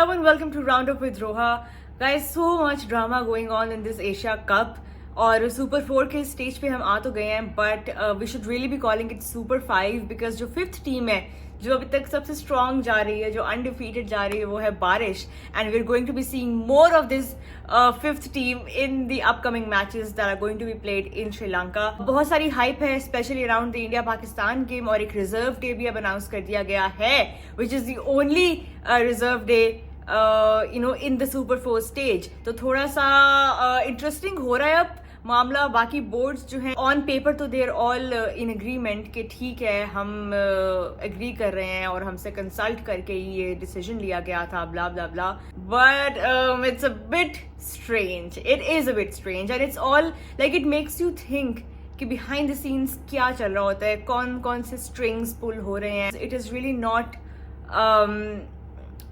Hello and welcome to Roundup with Roha. Guys, so much drama going on in this Asia Cup. और super 4 के stage पे हम आ तो गए हैं but we should really be calling it super 5 because जो fifth team है जो अभी तक सबसे स्ट्रॉन्ग जा रही है, जो अनडिफीटेड जा रही है, वो है बारिश. And we are going to be seeing more of this fifth team in the upcoming matches that are going to be played in Sri Lanka. बहुत सारी हाइप है specially around the India Pakistan game और एक रिजर्व डे भी अब announce कर दिया गया है which is the only reserve day in the super 4 stage. तो थोड़ा सा इंटरेस्टिंग हो रहा है अब मामला. बाकी बोर्ड्स जो हैं ऑन पेपर तो देर ऑल इन एग्रीमेंट कि ठीक है हम एग्री कर रहे हैं और हमसे कंसल्ट करके ही ये डिसीजन लिया गया था blah blah blah. But it's a bit strange. It is a bit strange and it's all like it makes you think कि बिहाइंड द सीन्स क्या चल रहा होता है, कौन कौन से स्ट्रिंग्स पुल हो रहे हैं. It is really not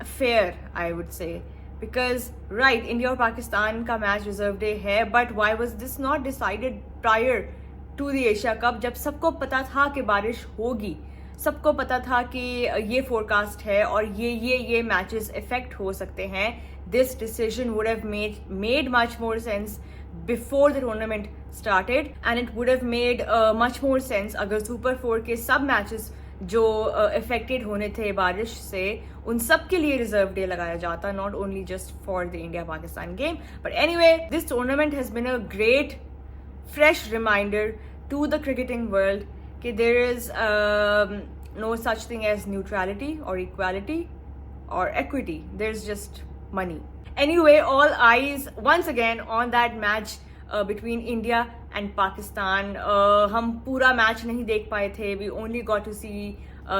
fair I would से. Because right, India और पाकिस्तान का मैच रिजर्व डे है but why was this not decided prior to the Asia Cup जब सबको पता था कि बारिश होगी, सबको पता था कि ये फोरकास्ट है और ये मैचेस इफेक्ट हो सकते हैं. This decision would have made much more sense before the tournament started and it would have made much more sense अगर सुपर 4 के सब मैचेस जो अफेक्टेड होने थे बारिश से उन सब के लिए रिजर्व डे लगाया जाता, not only just for the India Pakistan game. But anyway, this tournament has been a great fresh reminder to the cricketing world कि there is no such thing as neutrality और इक्वालिटी और equity. There's just money. Anyway, all eyes once again on that match between India and Pakistan. हम पूरा match नहीं देख पाए थे. We only got to see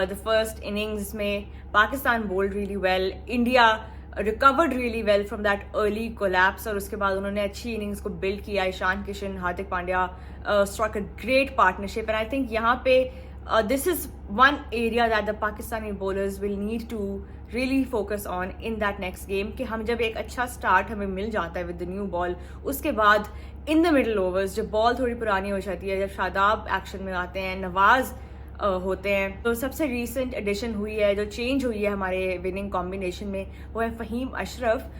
the first innings में Pakistan bowled really well. India recovered really well from that early collapse और उसके बाद उन्होंने अच्छी innings को build किया. Ishan Kishan, Hardik Pandya struck a great partnership and I think यहाँ पे this is one area that the Pakistani bowlers will need to really focus on in that next game कि हम जब एक अच्छा start हमें मिल जाता है with the new ball, उसके बाद in the middle overs जब बॉल थोड़ी पुरानी हो जाती है, जब शादाब एक्शन में आते हैं, नवाज होते हैं, तो सबसे recent एडिशन हुई है, जो चेंज हुई है हमारे विनिंग कॉम्बिनेशन में, वो है फ़हीम अशरफ.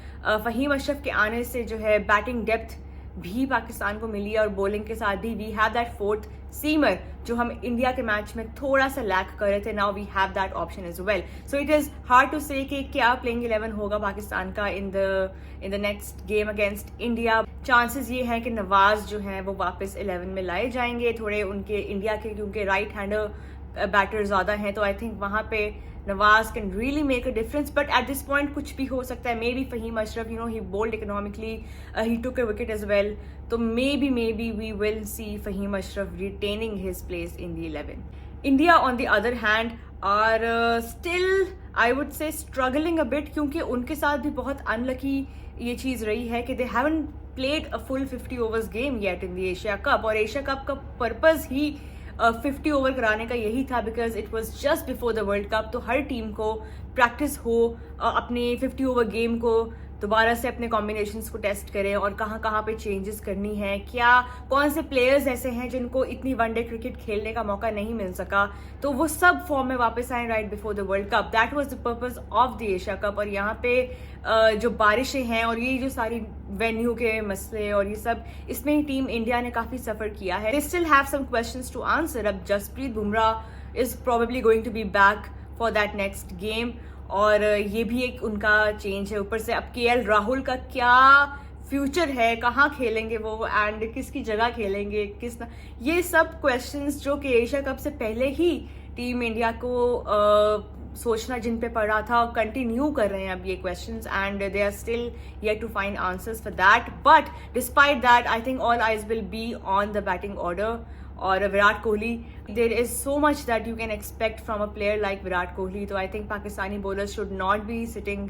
फ़हीम अशरफ के आने से जो है बैटिंग डेप्थ भी पाकिस्तान को मिली है और बॉलिंग के साथ भी we have that fourth seamer जो हम इंडिया के मैच में थोड़ा सा लैक कर रहे थे. Now we have that option as well. So it is hard to say कि क्या प्लेइंग 11 होगा पाकिस्तान का in the next game against India. Chances ये हैं कि नवाज जो हैं वो वापस 11 में लाए जाएंगे, थोड़े उनके इंडिया के क्योंकि राइट हैंडर बैटर ज़्यादा हैं तो आई थिंक वहाँ पे Nawaz can really make a difference. But at this point कुछ भी हो सकता है. Maybe Faheem Ashraf, you know, he bowled economically, he took a wicket as well. तो maybe we will see Faheem Ashraf retaining his place in the 11. India on the other hand are still I would say struggling a bit क्योंकि उनके साथ भी बहुत unlucky ये चीज़ रही है कि they haven't played a full 50 overs game yet in the Asia cup. और एशिया कप का पर्पज़ ही 50 ओवर कराने का यही था because it was just before the world cup. तो हर टीम को प्रैक्टिस हो अपने 50 ओवर गेम को दोबारा से अपने कॉम्बिनेशंस को टेस्ट करें और कहाँ कहाँ पे चेंजेस करनी है, क्या कौन से प्लेयर्स ऐसे हैं जिनको इतनी वनडे क्रिकेट खेलने का मौका नहीं मिल सका, तो वो सब फॉर्म में वापस आए right before the world cup. That was the purpose of the Asia cup. और यहाँ पे जो बारिशें हैं और ये जो सारी वेन्यू के मसले और ये सब, इसमें ही टीम इंडिया ने काफ़ी सफ़र किया है. They still have some questions to answer. अब Jasprit Bumrah is probably going to be back for that next game और ये भी एक उनका चेंज है. ऊपर से अब केएल राहुल का क्या फ्यूचर है, कहाँ खेलेंगे वो एंड किसकी जगह खेलेंगे, ये सब क्वेश्चंस जो कि एशिया कप से पहले ही टीम इंडिया को सोचना जिन पे पड़ रहा था, कंटिन्यू कर रहे हैं अब ये questions and they are still yet to find answers for that. But despite that I think all eyes will be on the batting order. और Virat Kohli, there is so much that you can expect from a player like Virat Kohli. तो I think Pakistani bowlers should not be sitting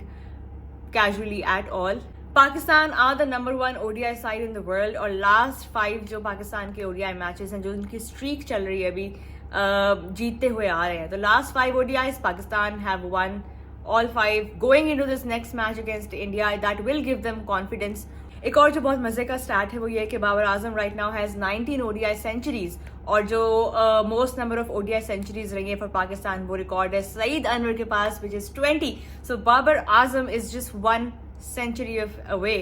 casually at all. Pakistan are the number 1 ODI side in the world और last 5 जो पाकिस्तान के ODI matches हैं, जो उनकी streak चल रही है अभी, जीतते हुए आ रहे हैं. तो last 5 ODIs Pakistan have won all 5 going into this next match against India. That will give them confidence. एक और जो बहुत मजे का स्टैट है वो ये कि Babar Azam right now has 19 ODI centuries और जो most number of ODI centuries रही है फॉर पाकिस्तान वो रिकॉर्ड है सईद अनवर के पास which is 20. So Babar Azam is just 1 century away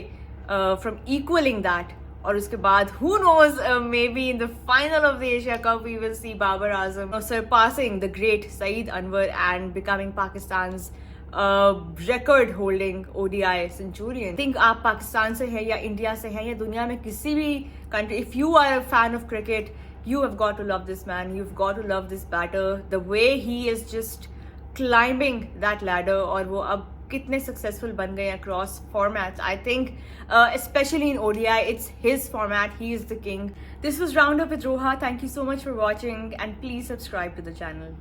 from equaling that. और उसके बाद who knows, maybe in the final of the Asia Cup we will see Babar Azam surpassing the great Saeed Anwar and becoming Pakistan's record holding ODI centurion. I think आप पाकिस्तान से हैं या India से हैं या दुनिया में किसी भी country, if you are a fan of cricket, you have got to love this man, you've got to love this batter, the way he is just climbing that ladder. और वो अब कितने सक्सेसफुल बन गए across formats. I think especially in ODI it's his format, he is the king. This was Roundup with Roha. Thank you so much for watching and please subscribe to the channel.